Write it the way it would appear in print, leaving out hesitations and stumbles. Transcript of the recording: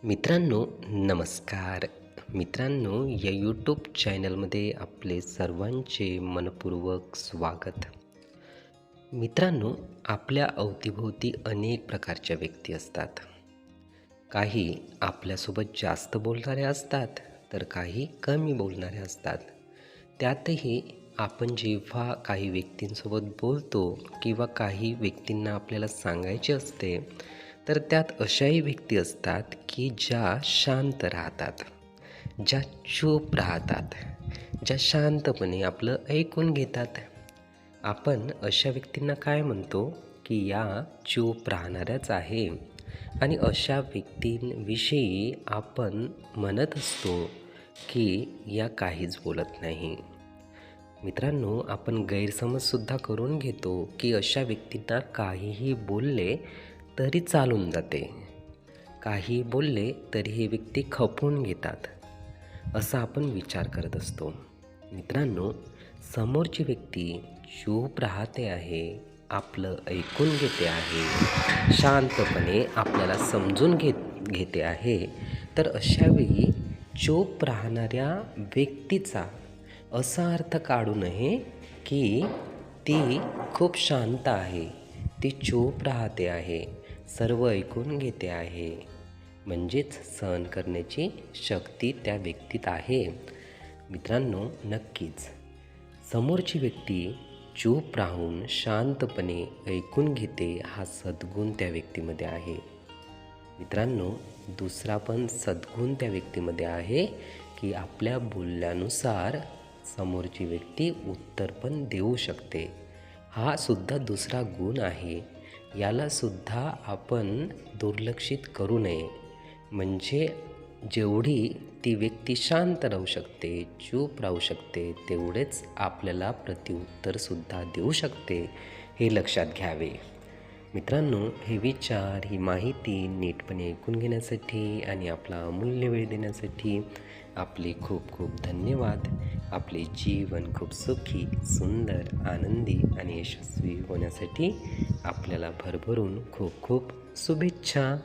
मित्रांनो, नमस्कार. मित्रांनो, या यूट्यूब चॅनलमध्ये आपले सर्वांचे मनपूर्वक स्वागत. मित्रांनो, आपल्या अवतीभोवती अनेक प्रकारच्या व्यक्ती असतात. काही आपल्यासोबत जास्त बोलणाऱ्या असतात, तर काही कमी बोलणाऱ्या असतात. त्यातही आपण जेव्हा काही व्यक्तींसोबत बोलतो किंवा काही व्यक्तींना आपल्याला सांगायचे असते, तर त्यात अशाही व्यक्ती असतात की ज्या शांत राहतात, ज्या चूप राहतात, ज्या शांतपणे आपलं ऐकून घेतात. आपण अशा व्यक्तींना काय म्हणतो की या चूप राहणाऱ्याच आहे. आणि अशा व्यक्तींविषयी आपण म्हणत असतो की या काहीच बोलत नाही. मित्रांनो, आपण गैरसमजसुद्धा करून घेतो की अशा व्यक्तींना काहीही बोलले तरी चालून जाते. काही बोलले तरी हे व्यक्ती खपवून घेतात, असा आपण विचार करत असतो. मित्रांनो, समोरची व्यक्ती चूप राहते आहे, आपलं ऐकून घेते आहे, शांतपणे आपल्याला समजून घेते आहे, तर अशावेळी चूप राहणाऱ्या व्यक्तीचा असा अर्थ काढू नये की ती खूप शांत आहे, ती चूप राहते आहे, सर्व ऐकून घेते आहे, म्हणजेच सहन करण्याची शक्ती त्या व्यक्तीत आहे. मित्रांनो, नक्कीच समोरची व्यक्ती चूप राहून शांतपणे ऐकून घेते हा सद्गुण त्या व्यक्तीमध्ये आहे. मित्रांनो, दुसरा पण सद्गुण त्या व्यक्तीमध्ये आहे की आपल्या बोलण्यानुसार समोरची व्यक्ती उत्तर पण देऊ शकते. हा सुद्धा दुसरा गुण आहे. याला सुद्धा आपण दुर्लक्षित करू नये. म्हणजे जेवढी ती व्यक्ती शांत राहू शकते, चूप राहू शकते, तेवढेच आपल्याला प्रत्युत्तरसुद्धा देऊ शकते, हे लक्षात घ्यावे. मित्रांनो, हे विचार, ही माहिती नीटपणे ऐकून घेण्यासाठी आणि आपला अमूल्य वेळ देण्यासाठी आपले खूप खूप धन्यवाद. आपले जीवन खूप सुखी, सुंदर, आनंदी आणि यशस्वी होण्यासाठी आपल्याला भरभरून खूप खूप शुभेच्छा.